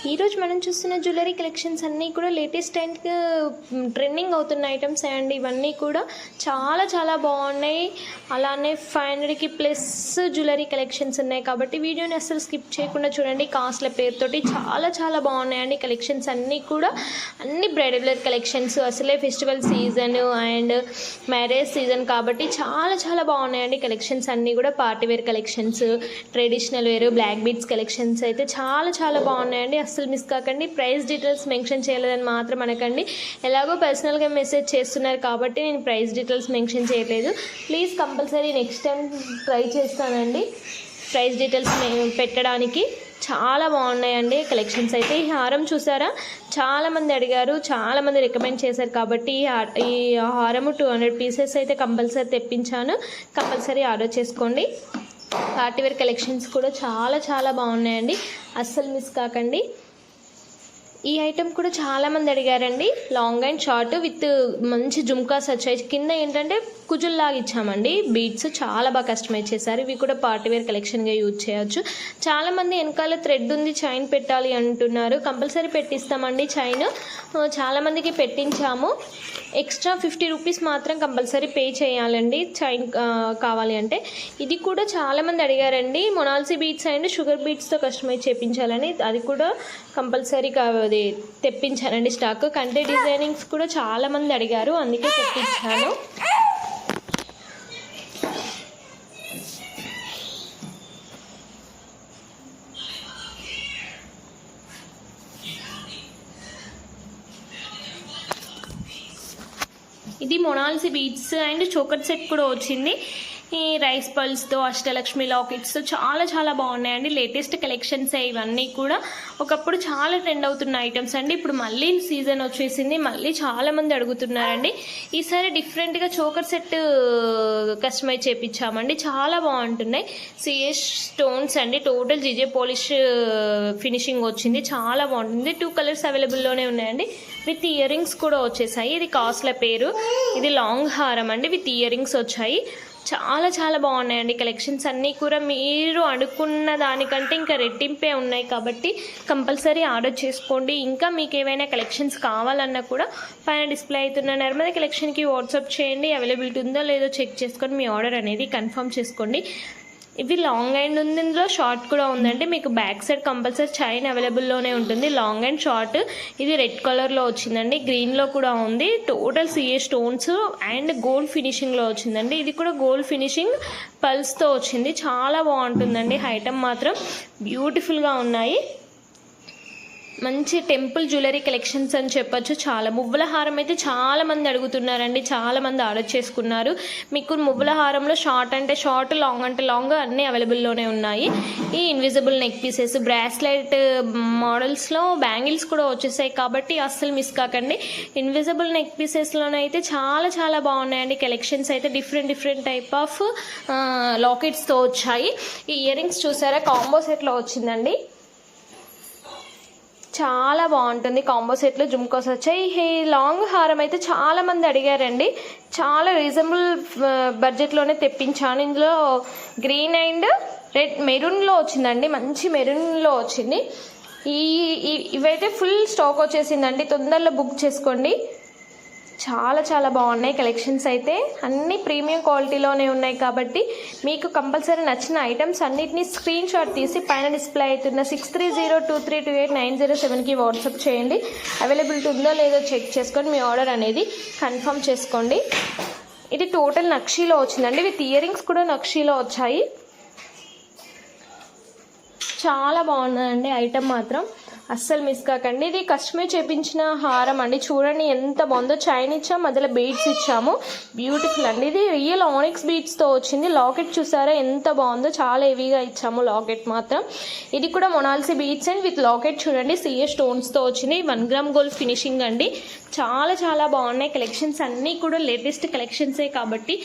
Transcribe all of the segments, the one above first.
ఈరోజు మనం చూస్తున్న జ్యువెలరీ కలెక్షన్స్ అన్నీ కూడా లేటెస్ట్ అండ్ ట్రెండింగ్ అవుతున్న ఐటమ్స్ అండ్ ఇవన్నీ కూడా చాలా చాలా బాగున్నాయి. అలానే 500కి ప్లస్ జ్యువెలరీ కలెక్షన్స్ ఉన్నాయి కాబట్టి వీడియోని అసలు స్కిప్ చేయకుండా చూడండి. కాస్ట్ల పేరుతోటి చాలా చాలా బాగున్నాయండి కలెక్షన్స్ అన్నీ కూడా. అన్ని బ్రైడల్ కలెక్షన్స్, అసలే festival season and marriage season కాబట్టి చాలా చాలా బాగున్నాయండి కలెక్షన్స్ అన్నీ కూడా. Party wear collections, traditional wear, black beads collections అయితే చాలా చాలా బాగున్నాయండి. అస్సలు మిస్ కాకండి. ప్రైస్ డీటెయిల్స్ మెన్షన్ చేయలేదని మాత్రం అనకండి. ఎలాగో పర్సనల్గా మెసేజ్ చేస్తున్నారు కాబట్టి నేను ప్రైస్ డీటెయిల్స్ మెన్షన్ చేయలేదు. Please compulsory next time try చేస్తానండి ప్రైస్ డీటెయిల్స్ పెట్టడానికి. చాలా బాగున్నాయండి కలెక్షన్స్ అయితే. ఈ హారం చూసారా, చాలామంది అడిగారు, చాలామంది రికమెండ్ చేశారు కాబట్టి ఈ హారము 200 పీసెస్ అయితే కంపల్సరీ తెప్పించాను. కంపల్సరీ ఆర్డర్ చేసుకోండి. పార్టీవేర్ కలెక్షన్స్ కూడా చాలా చాలా బాగున్నాయండి, అస్సలు మిస్ కాకండి. ఈ ఐటెం కూడా చాలామంది అడిగారండి. లాంగ్ అండ్ షార్ట్ విత్ మంచి జుమ్కాస్ వచ్చాయి. కింద ఏంటంటే కుజుల్లాగా ఇచ్చామండి బీడ్స్, చాలా బాగా కస్టమైజ్ చేశారు. ఇవి కూడా పార్టీవేర్ కలెక్షన్గా యూజ్ చేయొచ్చు. చాలామంది వెనకాల థ్రెడ్ ఉంది, చైన్ పెట్టాలి అంటున్నారు. కంపల్సరీ పెట్టిస్తామండి చైన్. చాలామందికి పెట్టించాము. ఎక్స్ట్రా 50 రూపీస్ మాత్రం కంపల్సరీ పే చేయాలండి చైన్ కావాలి అంటే. ఇది కూడా చాలామంది అడిగారండి. మొనాల్సీ బీడ్స్ అండ్ షుగర్ బీడ్స్తో కస్టమైజ్ చేయించాలని, అది కూడా కంపల్సరీ అది తెప్పించానండి స్టాక్. కంటే డిజైనింగ్స్ కూడా చాలామంది అడిగారు, అందుకే తెప్పించాను. ఇది మొనాల్సీ బీడ్స్ అండ్ చోకర్ సెట్ కూడా వచ్చింది. ఈ రైస్ పల్స్తో, అష్టలక్ష్మి లాకెట్స్తో చాలా చాలా బాగున్నాయండి. లేటెస్ట్ కలెక్షన్స్ ఇవన్నీ కూడా. ఒకప్పుడు చాలా ట్రెండ్ అవుతున్న ఐటమ్స్ అండి. ఇప్పుడు మళ్ళీ సీజన్ వచ్చేసింది, మళ్ళీ చాలామంది అడుగుతున్నారండి. ఈసారి డిఫరెంట్గా చోకర్ సెట్ కస్టమైజ్ చేయించామండి, చాలా బాగుంటున్నాయి. సిఎస్ స్టోన్స్ అండి, టోటల్ జీజే పాలిష్ ఫినిషింగ్ వచ్చింది, చాలా బాగుంటుంది. 2 కలర్స్ అవైలబుల్లోనే ఉన్నాయండి. విత్ ఇయర్ రింగ్స్ కూడా వచ్చేసాయి. ఇది కాస్ట్ల పేరు. ఇది లాంగ్ హారం అండి, విత్ ఇయర్ రింగ్స్ వచ్చాయి. చాలా చాలా బాగున్నాయండి కలెక్షన్స్ అన్నీ కూడా. మీరు అనుకున్న దానికంటే ఇంకా రెట్టింపే ఉన్నాయి కాబట్టి కంపల్సరీ ఆర్డర్ చేసుకోండి. ఇంకా మీకు ఏవైనా కలెక్షన్స్ కావాలన్నా కూడా పైన డిస్ప్లే అవుతున్న నర్మదా కలెక్షన్కి వాట్సాప్ చేయండి. అవైలబిలిటీ ఉందో లేదో చెక్ చేసుకొని మీ ఆర్డర్ అనేది కన్ఫర్మ్ చేసుకోండి. ఇవి లాంగ్ అండ్ ఉంది, ఇందులో షార్ట్ కూడా ఉందండి. మీకు బ్యాక్ సైడ్ కంపల్సరీ చైన్ అవైలబుల్లోనే ఉంటుంది, లాంగ్ అండ్ షార్ట్. ఇది రెడ్ కలర్లో వచ్చిందండి, గ్రీన్లో కూడా ఉంది. Total CA stones and gold ఫినిషింగ్లో వచ్చిందండి. ఇది కూడా గోల్డ్ ఫినిషింగ్ పల్స్తో వచ్చింది, చాలా బాగుంటుందండి. ఐటమ్ మాత్రం బ్యూటిఫుల్గా ఉన్నాయి. మంచి టెంపుల్ జ్యువెలరీ కలెక్షన్స్ అని చెప్పొచ్చు. చాలా మువ్వల హారం అయితే చాలామంది అడుగుతున్నారండి, చాలామంది ఆర్డర్ చేసుకున్నారు. మీకు మువ్వల హారంలో షార్ట్ అంటే షార్ట్, లాంగ్ అంటే లాంగ్ అన్నీ అవైలబుల్లోనే ఉన్నాయి. ఈ ఇన్విజిబుల్ నెక్ పీసెస్, బ్రాస్లెట్ మోడల్స్లో బ్యాంగిల్స్ కూడా వచ్చేసాయి కాబట్టి అస్సలు మిస్ కాకండి. ఇన్విజిబుల్ నెక్ పీసెస్లోనే అయితే చాలా చాలా బాగున్నాయండి కలెక్షన్స్ అయితే. డిఫరెంట్ టైప్ ఆఫ్ లాకెట్స్తో వచ్చాయి. ఈ ఇయర్ రింగ్స్ చూసారా, కాంబో సెట్లో వచ్చిందండి, చాలా బాగుంటుంది. కాంబో సెట్లో జుమ్కాస్ వచ్చాయి. ఈ లాంగ్ హారం అయితే చాలామంది అడిగారండి, చాలా రీజనబుల్ బడ్జెట్లోనే తెప్పించాను. ఇందులో గ్రీన్ అండ్ రెడ్ మెరూన్లో వచ్చిందండి, మంచి మెరూన్లో వచ్చింది. ఇవైతే ఫుల్ స్టాక్ వచ్చేసిందండి, తొందరలో బుక్ చేసుకోండి. చాలా చాలా బాగున్నాయి కలెక్షన్స్ అయితే. అన్నీ ప్రీమియం క్వాలిటీలోనే ఉన్నాయి కాబట్టి మీకు కంపల్సరీ నచ్చిన ఐటమ్స్ అన్నిటినీ స్క్రీన్ షాట్ తీసి పైన డిస్ప్లే అవుతున్న 6302328907కి వాట్సాప్ చేయండి. అవైలబిలిటీ ఉందో లేదో చెక్ చేసుకొని మీ ఆర్డర్ అనేది కన్ఫర్మ్ చేసుకోండి. ఇది టోటల్ నక్షీలో వచ్చిందండి, విత్ ఇయర్ రింగ్స్ కూడా నక్షీలో వచ్చాయి. చాలా బాగుందండి ఐటమ్ మాత్రం, అస్సలు మిస్ కాకండి. ఇది కస్టమైజ్ చేయించిన హారం అండి, చూడండి ఎంత బాగుందో. చైన్ ఇచ్చాము, మధ్యలో బీడ్స్ ఇచ్చాము, బ్యూటిఫుల్ అండి. ఇది రియల్ ఆనిక్స్ బీడ్స్తో వచ్చింది. లాకెట్ చూసారా ఎంత బాగుందో, చాలా హెవీగా ఇచ్చాము లాకెట్ మాత్రం. ఇది కూడా మొనాల్సీ బీడ్స్ అండ్ విత్ లాకెట్ చూడండి, సిఏ స్టోన్స్తో వచ్చింది. 1 గ్రామ్ గోల్డ్ ఫినిషింగ్ అండి. చాలా చాలా బాగున్నాయి కలెక్షన్స్ అన్నీ కూడా. లేటెస్ట్ కలెక్షన్సే కాబట్టి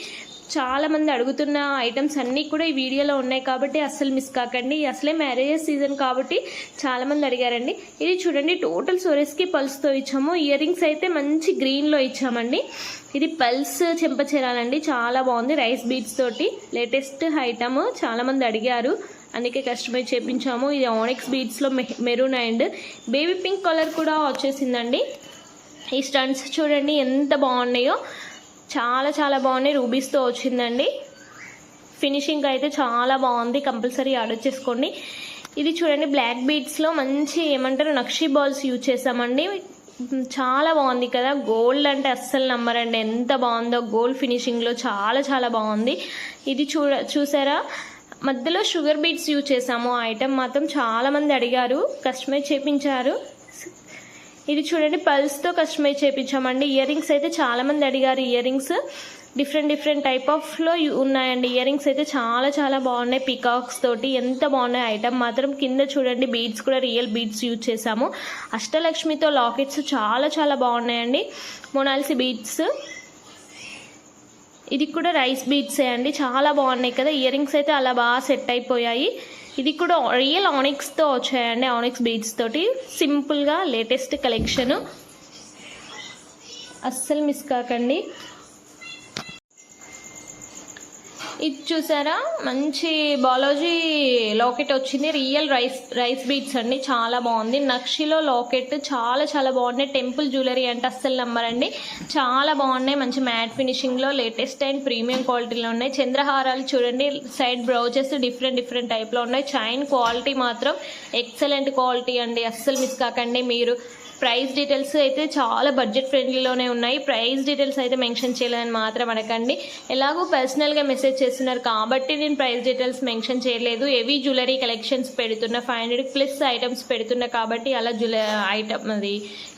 చాలామంది అడుగుతున్న ఐటమ్స్ అన్నీ కూడా ఈ వీడియోలో ఉన్నాయి కాబట్టి అస్సలు మిస్ కాకండి. అసలే మ్యారేజెస్ సీజన్ కాబట్టి చాలామంది అడిగారండి. ఇది చూడండి, టోటల్ సొరెస్కి పల్స్తో ఇచ్చాము. ఇయర్ రింగ్స్ అయితే మంచి గ్రీన్లో ఇచ్చామండి. ఇది పల్స్ చెంపచెరాలండి, చాలా బాగుంది. రైస్ బీడ్స్ తోటి లేటెస్ట్ ఐటమ్, చాలామంది అడిగారు. అందుకే కస్టమైజ్ చేయించాము. ఇది ఆనిక్స్ బీడ్స్లో maroon and baby pink colour కూడా వచ్చేసిందండి. ఈ స్టన్స్ చూడండి ఎంత బాగున్నాయో, చాలా చాలా బాగున్నాయి. రూబీస్తో వచ్చిందండి. ఫినిషింగ్ అయితే చాలా బాగుంది, కంపల్సరీ ఆర్డర్ చేసుకోండి. ఇది చూడండి బ్లాక్ బీడ్స్లో మంచి ఏమంటారు నక్షీ బాల్స్ యూజ్ చేసామండి. చాలా బాగుంది కదా, గోల్డ్ అంటే అస్సలు నమ్మరండి ఎంత బాగుందో. గోల్డ్ ఫినిషింగ్లో చాలా చాలా బాగుంది. ఇది చూసారా, మధ్యలో షుగర్ బీడ్స్ యూజ్ చేసాము. ఆ ఐటెం మాత్రం చాలామంది అడిగారు, కస్టమైజ్ చేయించారు. ఇది చూడండి పల్స్తో కస్టమైజ్ చేయించామండి. ఇయర్ రింగ్స్ అయితే చాలామంది అడిగారు. ఇయర్ రింగ్స్ డిఫరెంట్ టైప్ ఆఫ్లో ఉన్నాయండి. ఇయర్ రింగ్స్ అయితే చాలా చాలా బాగున్నాయి, పీకాక్స్ తోటి ఎంత బాగున్నాయి. ఐటమ్ మాత్రం కింద చూడండి బీడ్స్ కూడా రియల్ బీడ్స్ యూజ్ చేసాము. అష్టలక్ష్మితో లాకెట్స్ చాలా చాలా బాగున్నాయండి. మొనాలిసి బీడ్స్, ఇది కూడా రైస్ బీడ్సే అండి, చాలా బాగున్నాయి కదా. ఇయర్ రింగ్స్ అయితే అలా బాగా సెట్ అయిపోయాయి. ఇది కూడా రియల్ ఆనిక్స్తో వచ్చాయండి, ఆనిక్స్ బీడ్స్ తోటి సింపుల్గా లేటెస్ట్ కలెక్షన్, అస్సలు మిస్ కాకండి. ఇది చూసారా మంచి బాలాజీ లాకెట్ వచ్చింది, రియల్ రైస్ బీడ్స్ అండి, చాలా బాగుంది. నక్షిలో లాకెట్ చాలా చాలా బాగున్నాయి. టెంపుల్ జ్యువెలరీ అంటే అస్సలు నమ్మరండి, చాలా బాగున్నాయి. మంచి మ్యాట్ ఫినిషింగ్లో లేటెస్ట్ అండ్ ప్రీమియం క్వాలిటీలో ఉన్నాయి. చంద్రహారాలు చూడండి, సైడ్ బ్రౌచెస్ డిఫరెంట్ టైప్లో ఉన్నాయి. చైన్ క్వాలిటీ మాత్రం ఎక్సలెంట్ క్వాలిటీ అండి, అస్సలు మిస్ కాకండి మీరు. ప్రైస్ డీటెయిల్స్ అయితే చాలా బడ్జెట్ ఫ్రెండ్లీలోనే ఉన్నాయి. ప్రైస్ డీటెయిల్స్ అయితే మెన్షన్ చేయలేదని మాత్రం అనకండి. ఎలాగో పర్సనల్గా మెసేజ్ చేస్తున్నారు కాబట్టి నేను ప్రైస్ డీటెయిల్స్ మెన్షన్ చేయలేదు. హెవీ జ్యువెలరీ కలెక్షన్స్ పెడుతున్న 500+ ఐటమ్స్ పెడుతున్నా కాబట్టి అలా ఐటమ్ అది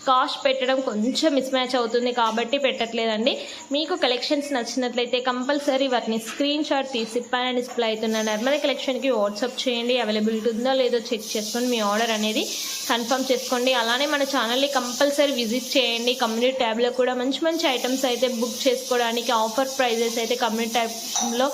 కాస్ట్ పెట్టడం కొంచెం మిస్ మ్యాచ్ అవుతుంది కాబట్టి పెట్టట్లేదండి. మీకు కలెక్షన్స్ నచ్చినట్లయితే కంపల్సరీ వాటిని స్క్రీన్ షాట్ తీసి పైన డిస్ప్లే అవుతున్న నర్మదా కలెక్షన్కి వాట్సాప్ చేయండి. అవైలబిలిటీ ఉందో లేదో చెక్ చేసుకొని మీ ఆర్డర్ అనేది కన్ఫర్మ్ చేసుకోండి. అలానే మన ఛానల్ని కంపల్సరీ విజిట్ చేయండి. కమ్యూనిటీ ట్యాబ్లో కూడా మంచి ఐటమ్స్ అయితే బుక్ చేసుకోవడానికి ఆఫర్ ప్రైజెస్ అయితే కమ్యూనిటీ ట్యాబ్లో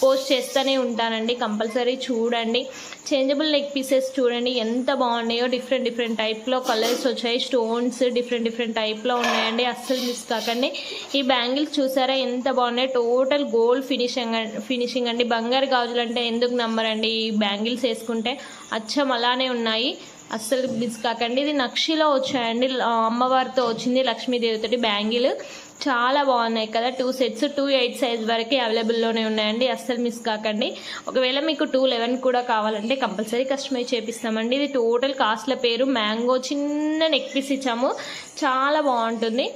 పోస్ట్ చేస్తూనే ఉంటానండి, కంపల్సరీ చూడండి. చేంజబుల్ నెక్ పీసెస్ చూడండి ఎంత బాగున్నాయో, డిఫరెంట్ టైప్లో కలర్స్ వచ్చాయి. స్టోన్స్ డిఫరెంట్ టైప్లో ఉన్నాయండి, అస్సలు మిస్ కాకండి. ఈ బ్యాంగిల్స్ చూసారా ఎంత బాగున్నాయి, టోటల్ గోల్డ్ ఫినిషింగ్ అండి. బంగారు గాజులు అంటే ఎందుకు నమ్మరండి, ఈ బ్యాంగిల్స్ వేసుకుంటే అచ్చం అలానే ఉన్నాయి, అస్సలు మిస్ కాకండి. ఇది నక్షిలో వచ్చాయండి, అమ్మవారితో వచ్చింది లక్ష్మీదేవితోటి బ్యాంగిల్, చాలా బాగున్నాయి కదా. 2 సెట్స్ 2/8 సైజ్ వరకు అవైలబుల్లోనే ఉన్నాయండి, అస్సలు మిస్ కాకండి. ఒకవేళ మీకు 2/11 కూడా కావాలంటే కంపల్సరీ కస్టమైజ్ చేపిస్తామండి. ఇది టోటల్ కాస్ట్ల పేరు మ్యాంగో, చిన్న నెక్ పీస్ ఇచ్చాము, చాలా బాగుంటుంది.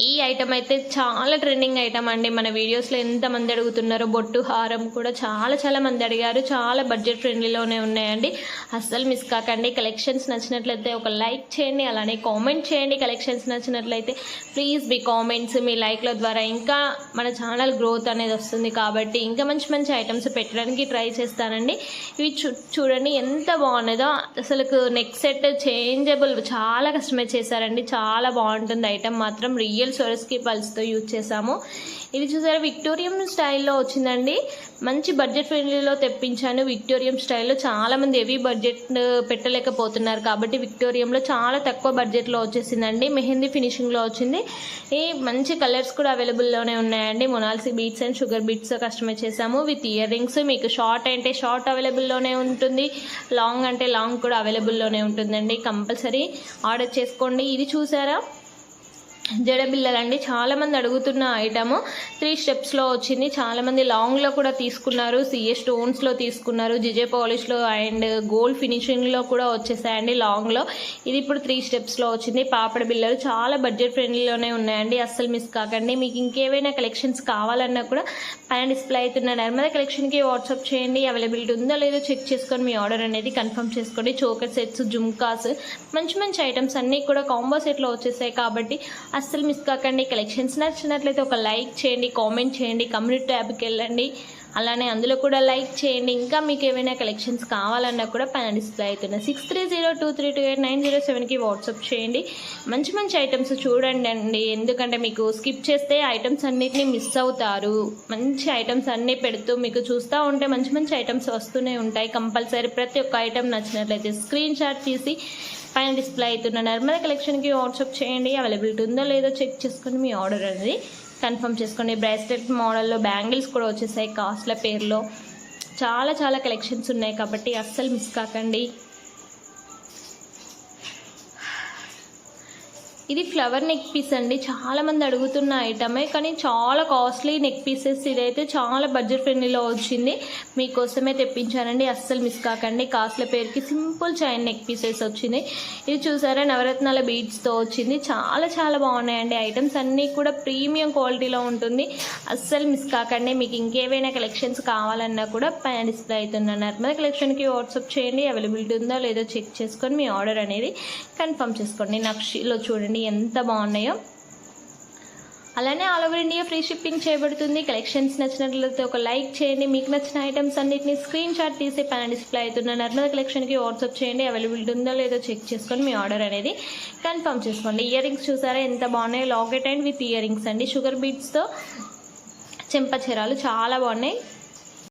ఈ ఐటమ్ అయితే చాలా ట్రెండింగ్ ఐటమ్ అండి, మన వీడియోస్లో ఎంతమంది అడుగుతున్నారో. బొట్టు హారం కూడా చాలా మంది అడిగారు, చాలా బడ్జెట్ ఫ్రెండ్లీలోనే ఉన్నాయండి, అస్సలు మిస్ కాకండి. కలెక్షన్స్ నచ్చినట్లయితే ఒక లైక్ చేయండి, అలానే కామెంట్ చేయండి. కలెక్షన్స్ నచ్చినట్లయితే ప్లీజ్ మీ కామెంట్స్, మీ లైక్ల ద్వారా ఇంకా మన ఛానల్ గ్రోత్ అనేది వస్తుంది కాబట్టి ఇంకా మంచి ఐటమ్స్ పెట్టడానికి ట్రై చేస్తానండి. ఇవి చూడండి ఎంత బాగున్నదో, అసలు నెక్ సెట్ చేంజబుల్ చాలా కస్టమైజ్ చేశారండి, చాలా బాగుంటుంది ఐటమ్ మాత్రం. రియల్ సొరస్కి పల్స్తో యూజ్ చేసాము. ఇది చూసారా విక్టోరియం స్టైల్లో వచ్చిందండి, మంచి బడ్జెట్ ఫ్రెండ్లీలో తెప్పించాను. విక్టోరియం స్టైల్లో చాలామంది హెవీ బడ్జెట్ పెట్టలేకపోతున్నారు కాబట్టి విక్టోరియంలో చాలా తక్కువ బడ్జెట్లో వచ్చేసిందండి. మెహందీ ఫినిషింగ్లో వచ్చింది. ఈ మంచి కలర్స్ కూడా అవైలబుల్లోనే ఉన్నాయండి. Monalisa beads and sugar beads customise చేసాము విత్ ఇయర్ రింగ్స్. మీకు షార్ట్ అంటే షార్ట్ అవైలబుల్లోనే ఉంటుంది, లాంగ్ అంటే లాంగ్ కూడా అవైలబుల్లోనే ఉంటుందండి, కంపల్సరీ ఆర్డర్ చేసుకోండి. ఇది చూసారా జడబిల్లలండి, చాలామంది అడుగుతున్న ఐటమ్ 3 స్టెప్స్లో వచ్చింది. చాలామంది లాంగ్లో కూడా తీసుకున్నారు, సిఏ స్టోన్స్లో తీసుకున్నారు, జిజే పాలిష్లో అండ్ గోల్డ్ ఫినిషింగ్లో కూడా వచ్చేసాయండి లాంగ్లో. ఇది ఇప్పుడు 3 స్టెప్స్లో వచ్చింది. పాపడ బిల్లలు చాలా బడ్జెట్ ఫ్రెండ్లీలోనే ఉన్నాయండి, అస్సలు మిస్ కాకండి. మీకు ఇంకేమైనా కలెక్షన్స్ కావాలన్నా కూడా పైన డిస్ప్లే అవుతున్న నర్మదా కలెక్షన్కి వాట్సాప్ చేయండి. అవైలబిలిటీ ఉందో లేదో చెక్ చేసుకొని మీ ఆర్డర్ అనేది కన్ఫర్మ్ చేసుకోండి. చోకర్ సెట్స్, జుమ్కాస్, మంచి ఐటమ్స్ అన్నీ కూడా కాంబో సెట్లో వచ్చేసాయి కాబట్టి అస్సలు మిస్ కాకండి. కలెక్షన్స్ నచ్చినట్లయితే ఒక లైక్ చేయండి, కామెంట్ చేయండి, కమ్యూనిటీ ట్యాబ్కి వెళ్ళండి, అలానే అందులో కూడా లైక్ చేయండి. ఇంకా మీకు ఏమైనా కలెక్షన్స్ కావాలన్నా కూడా పైన డిస్ప్లే అవుతున్న 6302328907కి వాట్సాప్ చేయండి. మంచి ఐటమ్స్ చూడండి అండి, ఎందుకంటే మీకు స్కిప్ చేస్తే ఐటమ్స్ అన్నిటిని మిస్ అవుతారు. మంచి ఐటమ్స్ అన్నీ పెడుతూ మీకు చూస్తూ ఉంటే మంచి ఐటమ్స్ వస్తూనే ఉంటాయి. కంపల్సరీ ప్రతి ఒక్క ఐటమ్ నచ్చినట్లయితే స్క్రీన్ షాట్ తీసి పైన డిస్ప్లే అవుతున్న నర్మదా కలెక్షన్కి వాట్సాప్ చేయండి. అవైలబిలిటీ ఉందో లేదో చెక్ చేసుకొని మీ ఆర్డర్ అనేది కన్ఫర్మ్ చేసుకోండి. బ్రాస్లెట్ మోడల్లో బ్యాంగిల్స్ కూడా వచ్చేసాయి కాస్ట్ల పేరులో, చాలా చాలా కలెక్షన్స్ ఉన్నాయి కాబట్టి అస్సలు మిస్ కాకండి. ఇది ఫ్లవర్ నెక్ పీస్ అండి, చాలా మంది అడుగుతున్న ఐటమే, కానీ చాలా కాస్ట్లీ నెక్ పీసెస్. ఇదైతే చాలా బడ్జెట్ ఫ్రెండ్లీలో వచ్చింది, మీకోసమే తెప్పించానండి, అస్సలు మిస్ కాకండి. కాస్ట్ల పేరుకి సింపుల్ చైన్ నెక్ పీసెస్ వచ్చింది. ఇది చూసారా నవరత్నాల బీడ్స్తో వచ్చింది, చాలా చాలా బాగున్నాయండి. ఐటమ్స్ అన్నీ కూడా ప్రీమియం క్వాలిటీలో ఉంటుంది, అస్సలు మిస్ కాకండి. మీకు ఇంకేవైనా కలెక్షన్స్ కావాలన్నా కూడా పైన డిస్ప్లే అవుతున్న నర్మదా కలెక్షన్కి వాట్సాప్ చేయండి. అవైలబిలిటీ ఉందో లేదో చెక్ చేసుకొని మీ ఆర్డర్ అనేది కన్ఫర్మ్ చేసుకోండి. నక్షిలో చూడండి ఎంత బాగున్నాయో. అలానే all over India free shipping చేయబడుతుంది. కలెక్షన్స్ నచ్చినట్లయితే ఒక లైక్ చేయండి. మీకు నచ్చిన ఐటమ్స్ అన్నిటిని స్క్రీన్ షాట్ తీసి పైన డిస్ప్లే అవుతున్న నర్మదా కలెక్షన్కి వాట్సాప్ చేయండి. అవైలబిలిటీ ఉందో లేదో చెక్ చేసుకొని మీ ఆర్డర్ అనేది కన్ఫర్మ్ చేసుకోండి. ఇయర్ రింగ్స్ చూసారా ఎంత బాగున్నాయి, locket and with ear rings అండి, షుగర్ బీట్స్తో చెంపచీరాలు చాలా బాగున్నాయి.